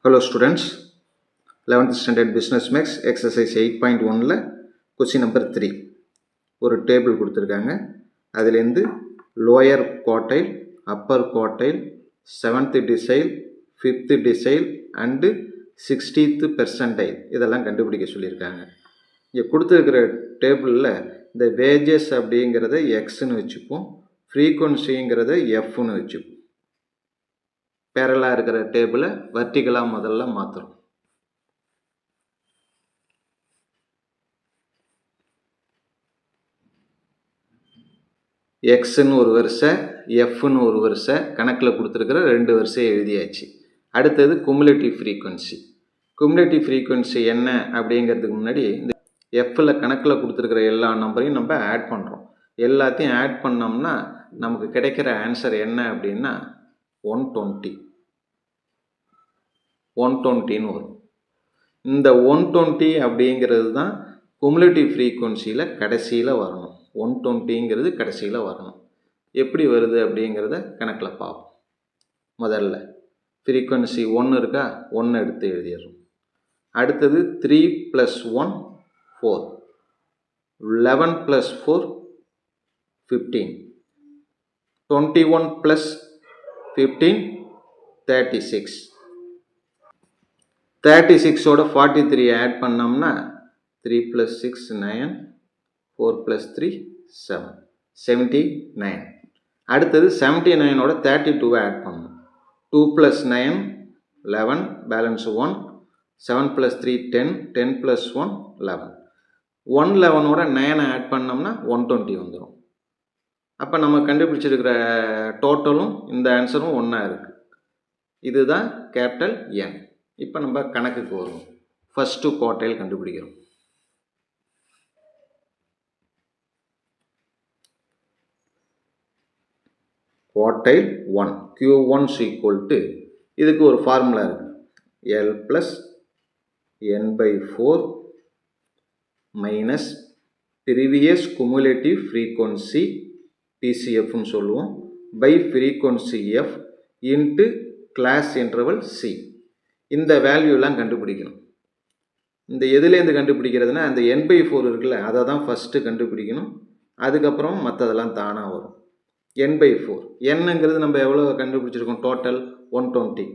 Hello students, 11th standard business max exercise 8.1ல question number 3 ஒரு table கொடுத்திருக்காங்க. அதிலிருந்து lower quartile, upper quartile, 7th decile, 5th decile and 60th percentile இதெல்லாம் கண்டுபிடிக்க சொல்லியிருக்காங்க. இங்கே கொடுத்திருக்கிற டேபிளில் இந்த wages அப்படிங்கிறத xன்னு வச்சுப்போம், frequencyங்கிறத fன்னு வச்சுப்போம். பேரலாக இருக்கிற டேபிளை வர்டிகலாக முதல்ல மாற்றுறோம். எக்ஸ்ன்னு ஒரு வரிசை, எஃப்னு ஒரு வரிசை, கணக்கில் கொடுத்துருக்கிற 2 வரிசையை எழுதியாச்சு. அடுத்தது குமுலேட்டிவ் ஃப்ரீக்வன்சி. குமுலேட்டிவ் ஃப்ரீக்வன்சி என்ன அப்படிங்கிறதுக்கு முன்னாடி இந்த எஃப்பில் கணக்கில் கொடுத்துருக்கிற எல்லா நம்பரையும் நம்ம ஆட் பண்ணுறோம். எல்லாத்தையும் ஆட் பண்ணோம்னா நமக்கு கிடைக்கிற ஆன்சர் என்ன அப்படின்னா 120ன்னு வரும். இந்த 120 அப்படிங்கிறது தான் குமுலேட்டிவ் ஃப்ரீக்வன்சியில் கடைசியில் வரணும். 120ங்கிறது கடைசியில் வரணும். எப்படி வருது அப்படிங்கிறத கணக்கில் பார்ப்போம். முதல்ல ஃப்ரீக்வன்சி 1 இருக்கா, 1 எடுத்து எழுதிடுறோம். அடுத்தது 3 + 1 4, 11 + 4 15, 21 + 15 36. 36ஓட 43 ஆட் பண்ணோம்னா 3 + 6 9, 4 + 3 7, 79. அடுத்தது 79ஓட 32 ஆட் பண்ணணும். 2 + 9 11, பேலன்ஸ் 1, 7 + 3 10, 10 + 1 11. 111ஓட 9 ஆட் பண்ணோம்னா 120 வந்துடும். அப்போ நம்ம கண்டுபிடிச்சிருக்கிற டோட்டலும் இந்த ஆன்சரும் ஒன்றா இருக்குது. இதுதான் கேபிட்டல் என். இப்போ நம்ம கணக்குக்கு வருவோம். ஃபஸ்ட்டு குவார்டைல் கண்டுபிடிக்கிறோம். குவார்டைல் 1 Q1 = இதுக்கு ஒரு ஃபார்முலா இருக்குது. L + n/4 minus previous cumulative frequency PCFன்னு சொல்லுவோம் by frequency F into class interval C. இந்த வேல்யூலாம் கண்டுபிடிக்கணும். இந்த எதுலேருந்து கண்டுபிடிக்கிறதுனா அந்த n/4 இருக்குல்ல, அதை தான் ஃபஸ்ட்டு கண்டுபிடிக்கணும். அதுக்கப்புறம் மற்றதெல்லாம் தானாக வரும். n/4 என்னங்கிறது நம்ம எவ்வளோ கண்டுபிடிச்சிருக்கோம், டோட்டல் 120.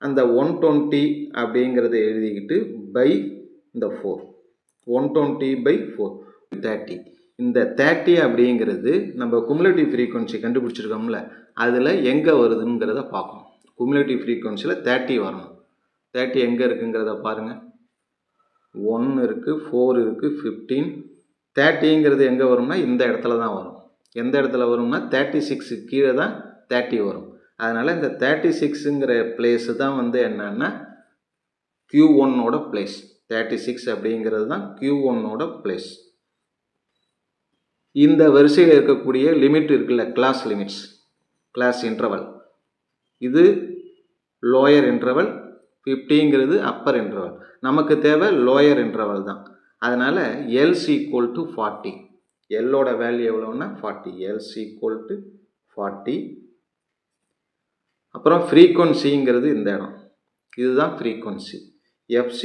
அந்த 120 அப்படிங்கிறத எழுதிக்கிட்டு பை இந்த 4, 120/4 30. இந்த 30 அப்படிங்கிறது நம்ம குமுலேட்டிவ் ஃப்ரீக்வன்சி கண்டுபிடிச்சிருக்கோம்ல, அதில் எங்கே வருதுங்கிறத பார்க்கணும். குமுலேட்டிவ் ஃப்ரீக்வன்சியில் 30 வரணும். 30 எங்கே இருக்குங்கிறத பாருங்கள். 1 இருக்குது, 4 இருக்குது, 15. 30ங்கிறது எங்கே வரும்னா இந்த இடத்துல தான் வரும். எந்த இடத்துல வரும்னா 36 கீழே தான் 30 வரும். அதனால் இந்த 36ங்கிற பிளேஸு தான் வந்து என்னன்னா Q1ஓட பிளேஸ். 36 அப்படிங்கிறது தான் Q1ஓட பிளேஸ். இந்த வரிசையில் இருக்கக்கூடிய லிமிட் இருக்குல்ல, கிளாஸ் லிமிட்ஸ், கிளாஸ் இன்டர்வல், இது லோயர் இன்டர்வல், 50ங்கிறது அப்பர் இன்டர்வல். நமக்கு தேவை லோயர் இன்டர்வல் தான். அதனால் L = 40. எல்லோட வேல்யூ எவ்வளோன்னா 40. L = 40. அப்புறம் ஃப்ரீக்வன்சிங்கிறது இந்த இடம், இதுதான் ஃப்ரீக்வன்சி. F =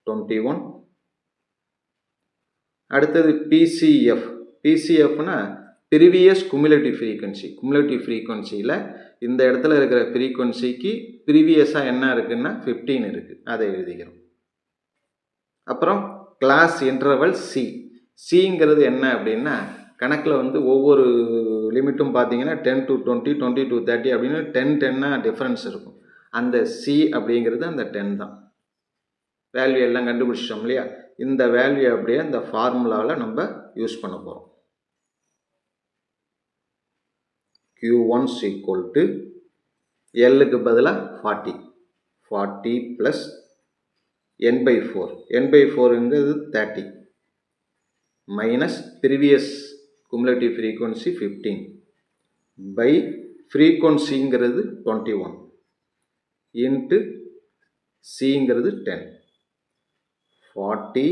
21. அடுத்தது PCF. PCFனா ப்ரீவியஸ் குமுலேட்டிவ் ஃப்ரீக்வன்சி. குமுலேட்டிவ் ஃப்ரீக்வன்சியில் இந்த இடத்துல இருக்கிற ஃப்ரீக்வன்சிக்கு ப்ரீவியஸாக என்ன இருக்குன்னா 15 இருக்குது, அதை எழுதிக்கிறோம். அப்புறம் கிளாஸ் இன்டர்வல் C. Cங்கிறது என்ன அப்படின்னா கணக்கில் வந்து ஒவ்வொரு லிமிட்டும் பார்த்தீங்கன்னா 10 to 20, 20 to 30 அப்படின்னு 10 டிஃப்ரென்ஸ் இருக்கும். அந்த C அப்படிங்கிறது அந்த 10 தான். வேல்யூ எல்லாம் கண்டுபிடிச்சிட்டோம் இல்லையா? இந்த வேல்யூ அப்படியே இந்த ஃபார்முலாவில் நம்ம யூஸ் பண்ண போகிறோம். Q1 = Lக்கு பதிலாக 40. 40 + n/4. n/4ங்கிறது 30 minus previous cumulative frequency 15 by ஃப்ரீக்வன்சிங்கிறது 21 இன்ட்டு Cங்கிறது 10. 40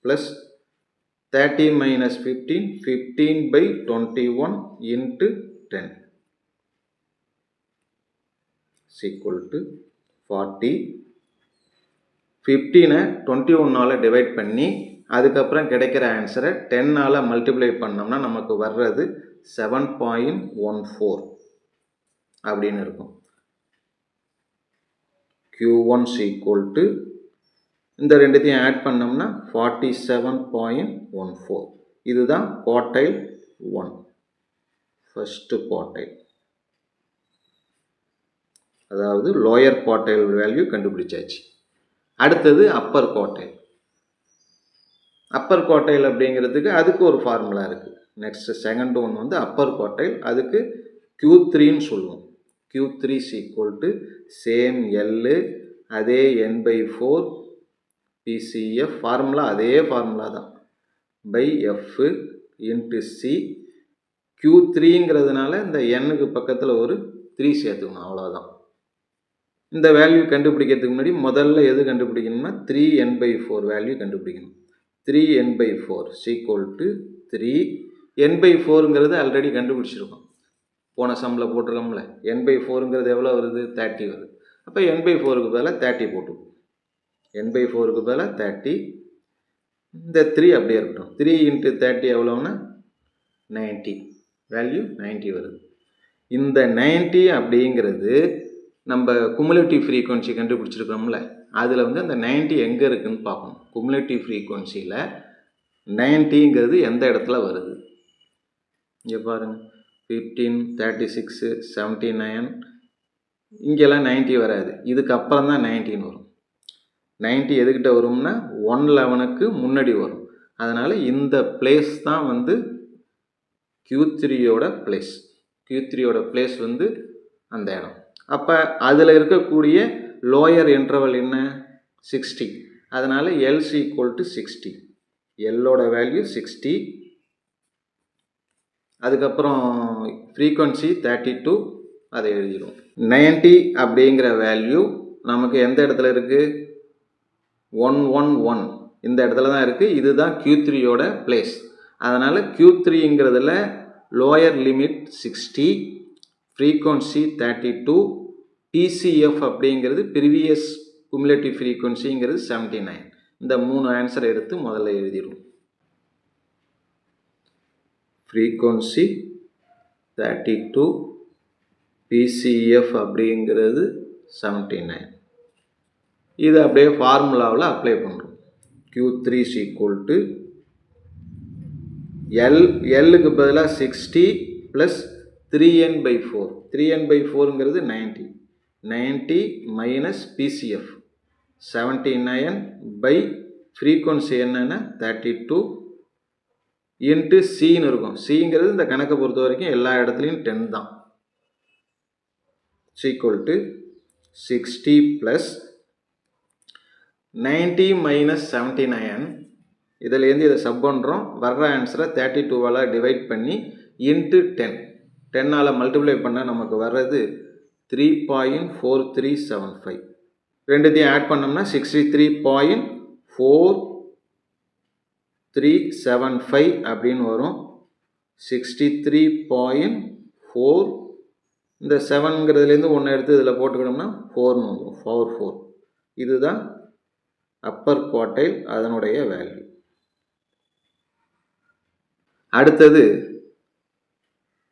+ 30 - 15, 15/21 × 10. is equal to 40. 15 21ஆல் டிவைட் பண்ணி அதுக்கப்புறம் கிடைக்கிற ஆன்சரை 10ஆல் மல்டிப்ளை பண்ணோம்னா நமக்கு வர்றது 7.14 அப்படின்னு இருக்கும். Q1 is equal to இந்த ரெண்டுத்தையும் ஆட் பண்ணோம்னா 47.14. இதுதான் குவார்டைல் 1, ஃபர்ஸ்ட் குவார்டைல், அதாவது லோயர் குவார்டைல் வேல்யூ கண்டுபிடிச்சாச்சு. அடுத்தது அப்பர் குவார்டைல். அப்பர் குவார்டைல் அப்படிங்கிறதுக்கு அதுக்கு ஒரு ஃபார்முலா இருக்குது. நெக்ஸ்ட் செகண்ட் ஒன் வந்து அப்பர் குவார்டைல், அதுக்கு Q3ன்னு சொல்லுவோம். Q3 is equal to same L, அதே n/4 PCF ஃபார்முலா, அதே ஃபார்முலா தான், பை எஃப் இன்ட்டு சி. Q3ங்கிறதுனால இந்த எண்ணுக்கு பக்கத்தில் ஒரு 3 சேர்த்துக்கணும், அவ்வளோதான். இந்த வேல்யூ கண்டுபிடிக்கிறதுக்கு முன்னாடி முதல்ல எது கண்டுபிடிக்கணும்னா 3n/4 வேல்யூ கண்டுபிடிக்கணும். 3n/4 is equal to 3. n/4ங்கிறது already கண்டுபிடிச்சிருக்கோம், போன சம்மில் போட்டிருக்கோம்ல. n/4ங்கிறது எவ்வளோ வருது? 30 வருது. அப்போ n/4க்கு பதிலாக 30 போட்டுக்கும். n/4க்கு பதிலாக 30, இந்த 3 அப்படியே இருக்கட்டும். 3 × 30 எவ்வளோன்னா 90, வேல்யூ 90 வருது. இந்த 90 அப்படிங்கிறது நம்ம குமுலேட்டிவ் ஃப்ரீக்வன்சி கண்டுபிடிச்சிருக்கோம்ல, அதில் வந்து அந்த 90 எங்கே இருக்குதுன்னு பார்க்கணும். குமுலேட்டிவ் ஃப்ரீக்வன்சியில் 90ங்கிறது எந்த இடத்துல வருது? இங்கே பாருங்கள், 15, 36, 79, இங்கெல்லாம் 90 வராது. இதுக்கு அப்புறம் தான் 19 வரும். 90 எதுக்கிட்ட வரும்னா 111க்கு முன்னாடி வரும். அதனால் இந்த பிளேஸ் தான் வந்து Q3யோட பிளேஸ். Q3யோட பிளேஸ் வந்து அந்த இடம். அப்போ அதில் இருக்கக்கூடிய லோயர் இன்டர்வல் என்ன? 60. அதனால் L is equal to 60. எல்லோட value 60. அதுக்கப்புறம் ஃப்ரீக்வன்சி 32, அதை எழுதிடும். 90 அப்படிங்கிற வேல்யூ நமக்கு எந்த இடத்துல இருக்குது? 111 இந்த இடத்துல தான் இருக்குது. இதுதான் Q3யோட பிளேஸ். அதனால் Q3ங்கிறதுல லோயர் லிமிட் 60, ஃப்ரீக்வன்சி 32, PCF அப்படிங்கிறது ப்ரீவியஸ் குமுலேட்டிவ் ஃப்ரீக்வன்சிங்கிறது 79. இந்த 3 ஆன்சரை எடுத்து முதல்ல எழுதிடும். ஃப்ரீக்வன்சி 32, PCF அப்படிங்கிறது 79. இது அப்படியே ஃபார்முலாவில் அப்ளை பண்ணுறோம். Q3 is equal to Lக்கு பதிலாக 60 + 3n/4. 3n/4ங்கிறது 90. 90 மைனஸ் PCF 79 பை ஃப்ரீக்வன்சி என்னென்னா 32 இன்ட்டு சின்னு இருக்கும். சிங்கிறது இந்த கணக்கை பொறுத்த வரைக்கும் எல்லா இடத்துலையும் 10 தான். Equal to 60 + 90 minus 79. இதிலேருந்து இதை சப் பண்ணுறோம். வர்ற ஆன்சரை 32ஆல் டிவைட் பண்ணி இன்ட்டு 10. 10ஆல் மல்டிப்ளை பண்ணால் நமக்கு வர்றது 3.4375. ரெண்டுத்தையும் ஆட் பண்ணோம்னா 63.4375 அப்படின்னு வரும். 63.4, இந்த 7ங்கிறதுலேருந்து ஒன்று எடுத்து இதில் போட்டுக்கிட்டோம்னா 4ன்னு வந்துடும். 44. இதுதான் அப்பர் குவார்டைல், அதனுடைய வேல்யூ. அடுத்தது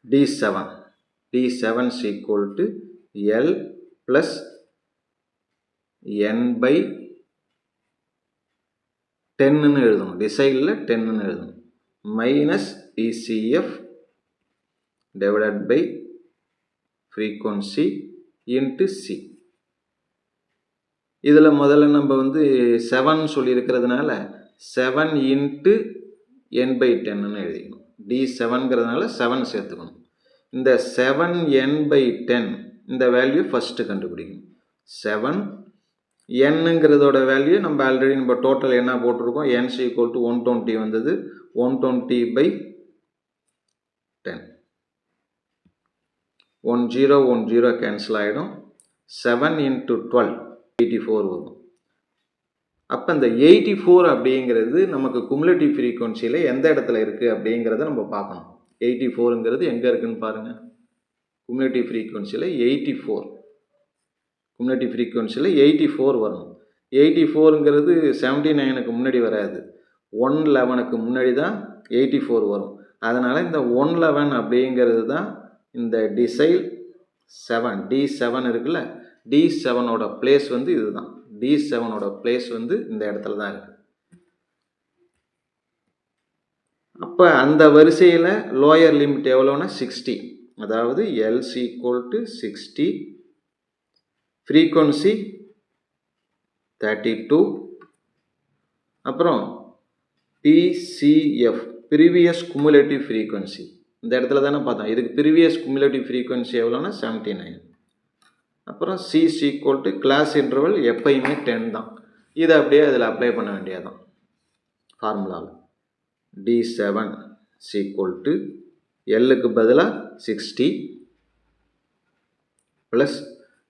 D7. D7 is equal to L plus n/10ன்னு எழுதணும். டிசைடில் 10ன்னு எழுதணும். Minus PCF divided by frequency into சி. இதில் முதல்ல நம்ம வந்து 7 சொல்லியிருக்கிறதுனால 7 இன்ட்டு n/10ன்னு எழுதிக்கணும். D7ங்கிறதுனால 7 சேர்த்துக்கணும். இந்த 7n/10 இந்த வேல்யூ ஃபஸ்ட்டு கண்டுபிடிக்கணும். 7 nங்கிறதோட வேல்யூ நம்ம ஆல்ரெடி நம்ம டோட்டல் என்ன போட்டிருக்கோம்? n is equal to 120 வந்தது. 120/10. 10 கேன்சல் ஆகிடும். 7 × 12 84 வரும். அப்போ இந்த 84 அப்படிங்கிறது நமக்கு குமுலேட்டிவ் ஃப்ரீக்வன்சியில் எந்த இடத்துல இருக்குது அப்படிங்கிறத நம்ம பார்க்கணும். 84ங்கிறது எங்கே இருக்குதுன்னு பாருங்கள். குமுலேட்டிவ் ஃப்ரீக்வன்சியில் 84. குமுலேட்டிவ் ஃப்ரீக்வன்சியில் 84 வரணும். 84ங்கிறது 79க்கு முன்னாடி வராது, 111க்கு முன்னாடி தான் 84 வரும். அதனால் இந்த 111 அப்படிங்கிறது தான் இந்த டிசைல் 7 D7 இருக்குல்ல, D7ஓட பிளேஸ் வந்து இதுதான். D7ஓட பிளேஸ் வந்து இந்த இடத்துல தான் இருக்குது. அப்போ அந்த வரிசையில் லோயர் லிமிட் எவ்வளோன்னா 60, அதாவது L = 60, ஃப்ரீக்வன்சி 32, அப்புறம் PCF ப்ரீவியஸ் குமுலேட்டிவ் ஃப்ரீக்வன்சி இந்த இடத்துல தானே பார்த்தோம். இதுக்கு ப்ரீவியஸ் குமுலேட்டிவ் ஃப்ரீக்வன்சி எவ்வளோன்னா 79. அப்புறம் C = கிளாஸ் இன்டர்வல் எப்பயுமே 10 தான். இதை அப்படியே அதில் அப்ளை பண்ண வேண்டியதான் ஃபார்முலாவில். D7 = Lக்கு பதிலாக 60 ப்ளஸ்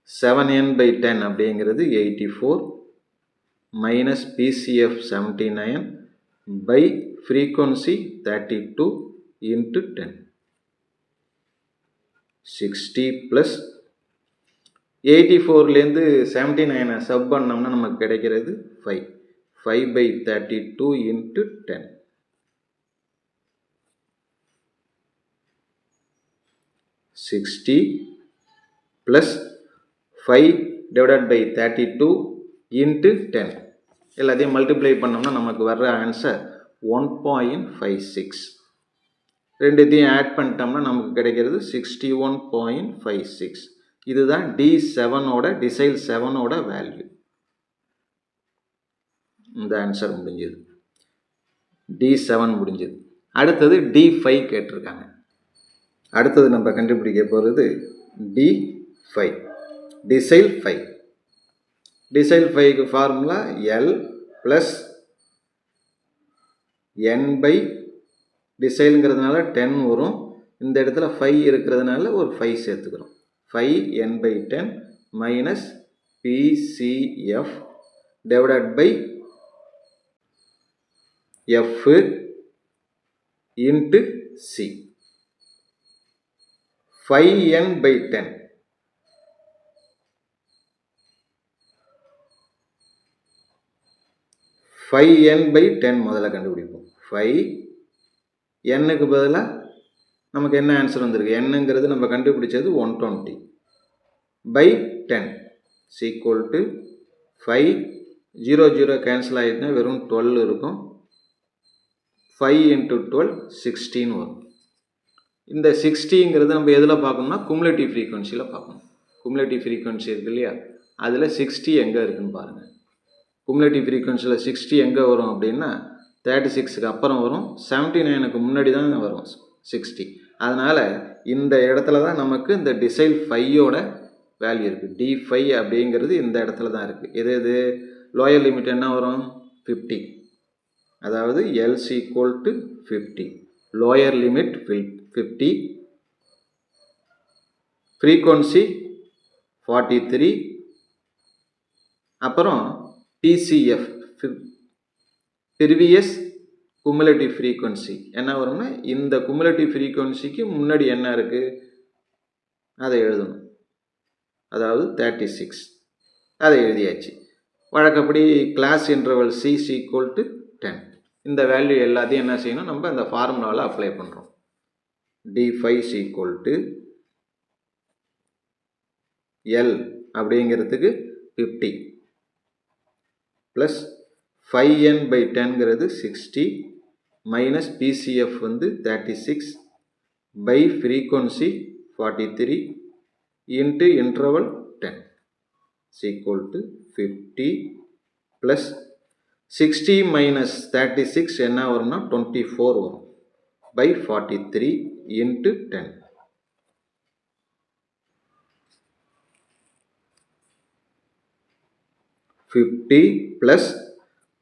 7n/10 அப்படிங்கிறது 84 minus PCF 79 by frequency 32 × 10. 60 plus 84லேருந்து 79 சப் பண்ணோம்னா நமக்கு கிடைக்கிறது 5. 5/32 × 10. 60 ப்ளஸ் 5/32 × 10 எல்லாத்தையும் மல்டிப்ளை பண்ணோம்னா நமக்கு வர்ற ஆன்சர் 1.56. ரெண்டுத்தையும் ஆட் பண்ணிட்டோம்னா நமக்கு கிடைக்கிறது 61.56. இதுதான் D7ஓட டிசைல் 7ஓட வேல்யூ. இந்த ஆன்சர் முடிஞ்சது. D7 முடிஞ்சது. அடுத்தது D5 கேட்டிருக்காங்க. அடுத்தது நம்ம கண்டுபிடிக்க போகிறது D5 டிசைல் 5. டிசைல் 5க்கு formula L plus N by டிசைலுங்கிறதுனால 10 வரும். இந்த இடத்துல 5 இருக்கிறதுனால ஒரு 5 சேர்த்துக்கிறோம். 5n/10 minus PCF divided by F into C. 5n/10 5n/10 முதல்ல கண்டுபிடிப்போம். 5nக்கு பதிலாக நமக்கு என்ன ஆன்சர் வந்திருக்கு, nங்கிறது நம்ம கண்டுபிடிச்சது 120 பை 10 = 5. 0 0 கேன்சல் ஆகிட்டுனா வெறும் 12 இருக்கும். 5 × 12 16 வரும். இந்த 60ங்கிறது நம்ம எதில் பார்க்கணும்னா குமுலேட்டிவ் ஃப்ரீக்வன்சியில் பார்க்கணும். குமுலேட்டிவ் ஃப்ரீக்வன்சி இருக்கு இல்லையா, அதில் 60 எங்கே இருக்குதுன்னு பாருங்கள். குமுலேட்டிவ் ஃப்ரீக்வன்சியில் 60 எங்கே வரும் அப்படின்னா 36க்கு அப்புறம் வரும், 79க்கு முன்னாடி தான் வரும் 60. அதனால் இந்த இடத்துல தான் நமக்கு இந்த டிசைல் 5ஓட வேல்யூ இருக்குது. D5 அப்படிங்கிறது இந்த இடத்துல தான் இருக்குது. இது லோயர் லிமிட் என்ன வரும் 50, அதாவது L = 50, லோயர் லிமிட் 50, ஃப்ரீக்வன்சி 43, அப்புறம் PCF ப்ரீவியஸ் குமுலேட்டிவ் ஃப்ரீக்வன்சி என்ன வரும்னா இந்த குமுலேட்டிவ் ஃப்ரீக்வன்சிக்கு முன்னாடி என்ன இருக்குது அதை எழுதணும், அதாவது 36. அதை எழுதியாச்சு. வழக்கப்படி கிளாஸ் இன்டர்வல் C = 10. இந்த வேல்யூ எல்லாத்தையும் என்ன செய்யணும், நம்ம இந்த ஃபார்முலாவில் அப்ளை பண்ணுறோம். D5 = L அப்படிங்கிறதுக்கு 50 ப்ளஸ் 5n/10ங்கிறது 60 மைனஸ் PCF வந்து 36 by frequency 43 into interval 10 = 50 plus 60 minus 36 என்ன வரும்னா 24 வரும் பை 43 இன்ட்டு 10. 50 ப்ளஸ்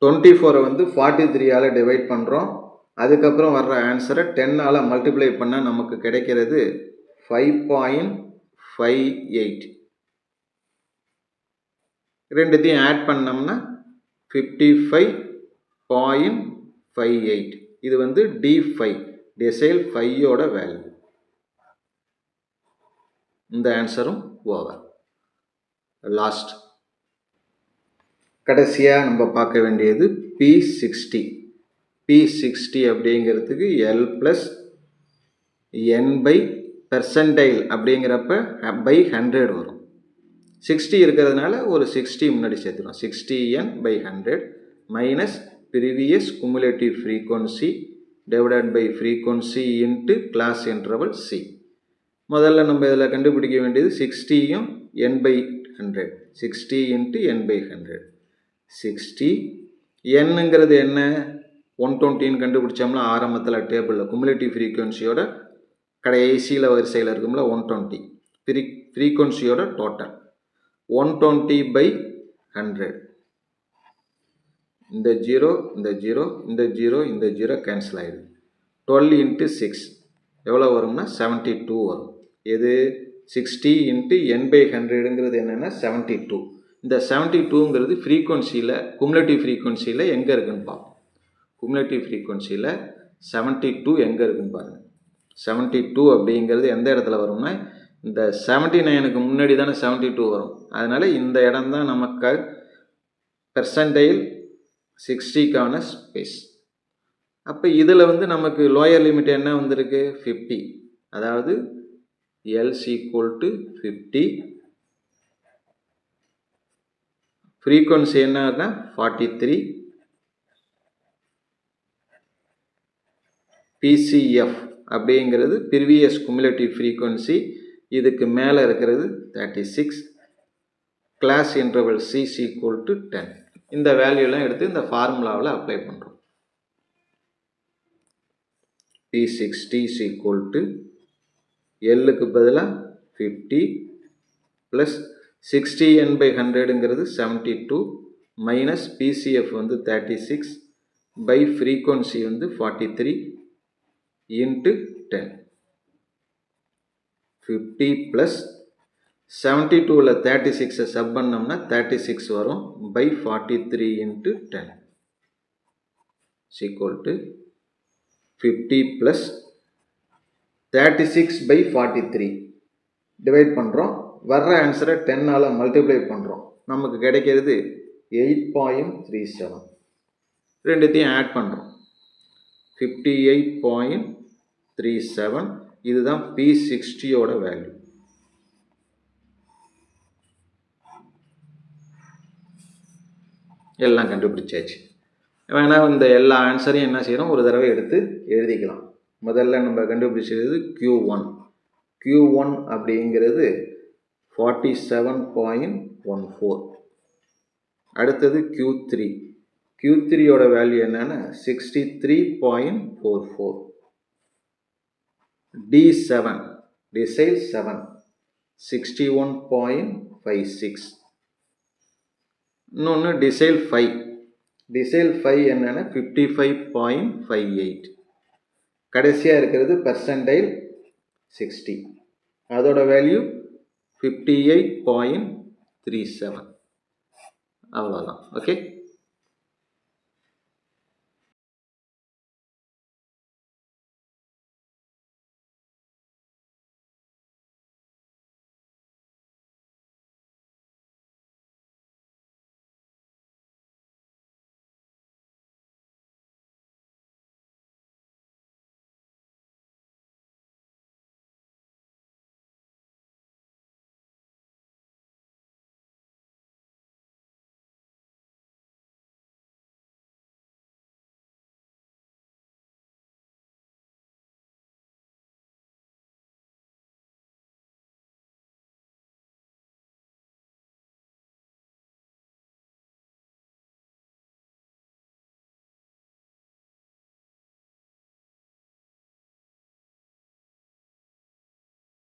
24 வந்து 43ஆல் டிவைட் பண்ணுறோம். அதுக்கப்புறம் வர்ற ஆன்சரை 10ஆல் மல்டிப்ளை பண்ணால் நமக்கு கிடைக்கிறது 5.58. ரெண்டுத்தையும் ஆட் பண்ணோம்னா 55.58. இது வந்து D5 டிசைல் 5ஓட வேல்யூ. இந்த ஆன்சரும் ஓவர். லாஸ்ட். கடைசியாக நம்ம பார்க்க வேண்டியது P60. P60 அப்படிங்கிறதுக்கு L + N பை பெர்சன்டைல் அப்படிங்கிறப்ப பை 100 வரும். 60 இருக்கிறதுனால ஒரு 60 முன்னாடி சேர்த்துடும். 60N/100 minus previous cumulative frequency divided by frequency into class interval C. முதல்ல நம்ம இதில் கண்டுபிடிக்க வேண்டியது 60யும் N/100. 60 × N/100. 60 Nங்கிறது என்ன? 120ன்னு கண்டுபிடிச்சோம்னா ஆரம்பத்தில் டேபிளில் குமுலேட்டிவ் ஃப்ரீக்வன்சியோட கடைசியில் வரிசையில் இருக்கும்ல 120. ஃப்ரீக்வன்சியோட டோட்டல் 120/100. இந்த 0 இந்த 0 இந்த 0 இந்த 0 கேன்சல் ஆகிடுது. 12 × 6 எவ்வளோ வரும்னா 72 வரும். எது 60 × N/100ங்கிறது என்னென்னா 72. இந்த 72ங்கிறது ஃப்ரீக்வன்சியில் குமுலேட்டிவ் ஃப்ரீக்வன்சியில் எங்கே இருக்குதுன்னு பார்ப்போம். குமுலேட்டிவ் ஃப்ரீக்வன்சியில் 72 எங்கே இருக்குதுன்னு பாருங்கள். 72 அப்படிங்கிறது எந்த இடத்துல வரும்னா இந்த 79க்கு முன்னாடி தானே 72 வரும். அதனால் இந்த இடம் தான் நமக்கு பெர்சன்டைல் 60க்கான ஸ்பேஸ். அப்போ இதில் வந்து நமக்கு லோயர் லிமிட் என்ன வந்திருக்கு? 50. அதாவது L = 50. ஃப்ரீக்வன்சி என்னன்னா 43. PCF அப்படிங்கிறது ப்ரீவியஸ் குமுலேட்டிவ் ஃப்ரீக்வன்சி, இதுக்கு மேலே இருக்கிறது 36. Class interval C = 10. இந்த வேல்யூலாம் எடுத்து இந்த ஃபார்முலாவில் அப்ளை பண்ணுறோம். P60 = Lக்கு பதிலாக 50 ப்ளஸ் 60N/100ங்கிறது 72 மைனஸ் PCF வந்து 36 பை ஃப்ரீக்வன்சி வந்து 43 இன்ட்டு 10. 50 ப்ளஸ் 72ல் 36 சப் பண்ணோம்னா 36 வரும் பை 43 இன்ட்டு 10 = 50 ப்ளஸ் 36/43 டிவைட் பண்ணுறோம். வர்ற ஆன்சரை 10ஆல் மல்டிப்ளை பண்ணுறோம். நமக்கு கிடைக்கிறது 8.37. ரெண்டுத்தையும் ஆட் பண்ணுறோம். 58.37. இதுதான் P60யோட வேல்யூ. எல்லாம் கண்டுபிடிச்சாச்சு. வேணால் இந்த எல்லா ஆன்சரையும் என்ன செய்யணும், ஒரு தடவை எடுத்து எழுதிக்கலாம். முதல்ல நம்ம கண்டுபிடிச்சது Q1. Q1 அப்படிங்கிறது 47.14. அடுத்தது Q3. Q3யோட வேல்யூ என்னன்னா 63.44. D7 decile 7 61.56. இன்னொன்று டிசைல் 5. டிசைல் 5 என்னன்னா 55.58. கடைசியாக இருக்கிறது பெர்சன்டைல் 60. அதோட வேல்யூ 58.37. அவ்வளோதான். ஓகே.